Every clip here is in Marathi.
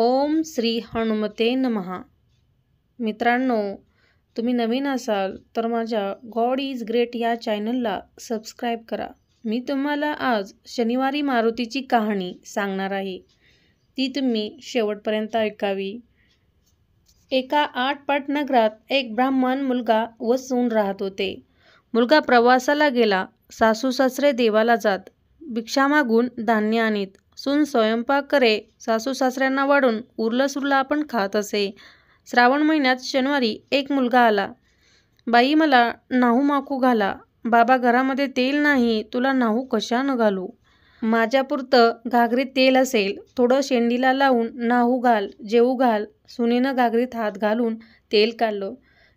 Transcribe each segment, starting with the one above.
ओम श्री हनुमते नमः. मित्रांनो, तुम्ही नवीन असाल तर माझ्या गॉड इज ग्रेट या चॅनलला सबस्क्राईब करा. मी तुम्हाला आज शनिवारी मारुतीची कहाणी सांगणार आहे. ती तुम्ही शेवटपर्यंत ऐकावी. एका आटपाट नगरात एक ब्राह्मण मुलगा व सून राहत होते. मुलगा प्रवासाला गेला. सासू सासरे देवाला जात, भिक्षा मागून धान्य आणीत. सून स्वयंपाक करे, सासू सासऱ्यांना वाढून उरलं सुरलं आपण खात असे. श्रावण महिन्यात शनिवारी एक मुलगा आला. बाई, मला नाहू माकू घाला. बाबा, घरामध्ये तेल नाही, तुला नाहू कशानं घालू? माझ्यापुरतं घागरीत तेल असेल, थोडं शेंडीला लावून नाहू घाल, जेवू घाल. सुनेनं घागरीत हात घालून तेल काढलं,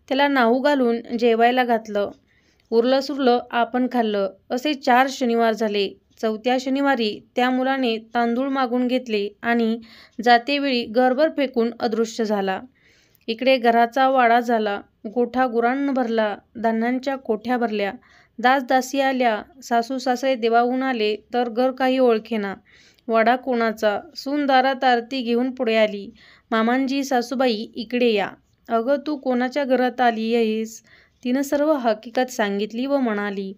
त्याला नाहू घालून जेवायला घातलं. उरलं सुरलं आपण खाल्लं. असे 4 शनिवार झाले. 4थ्या शनिवारी त्या मुलाने तांदूळ मागून घेतले आणि जातेवेळी घरभर फेकून अदृश्य झाला. इकडे घराचा वाडा झाला. गोठा गुरांना भरला, धान्यांच्या कोठ्या भरल्या. दासदासी आल्या, सासू सासरे देवाहून आले तर घर काही ओळखेना. वाडा कोणाचा? सून दारात आरती घेऊन पुढे आली. मामांजी, सासूबाई, इकडे या. अगं, तू कोणाच्या घरात आली आहेस? तिनं सर्व हकीकत सांगितली व म्हणाली,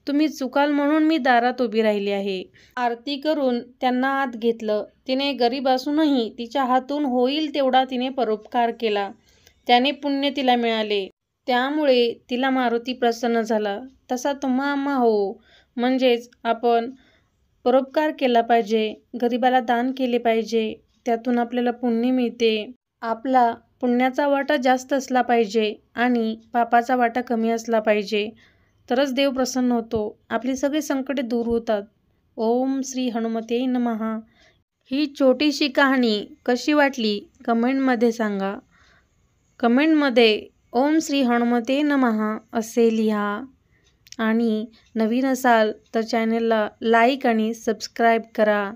तुम्ही चुकाल म्हणून मी दारात उभी राहिली आहे. आरती करून त्यांना आत घेतलं. तिने गरीब असूनही तिच्या हातून होईल तेवढा तिने परोपकार केला. त्याने पुण्य तिला मिळाले. त्यामुळे तिला मारुती प्रसन्न झाला. तसा तुम्हा आम्हा हो, म्हणजेच आपण परोपकार केला पाहिजे, गरिबाला दान केले पाहिजे. त्यातून आपल्याला पुण्य मिळते. आपला पुण्याचा वाटा जास्त असला पाहिजे आणि पापाचा वाटा कमी असला पाहिजे, तरच देव प्रसन्न होतो. आपली सगळी संकटे दूर होतात. ओम श्री हनुमते नमः. ही छोटीशी कहाणी कशी वाटली कमेंटमध्ये सांगा. कमेंटमध्ये ओम श्री हनुमते नमः असे लिहा. आणि नवीन असाल तर चॅनलला लाईक आणि सबस्क्राईब करा.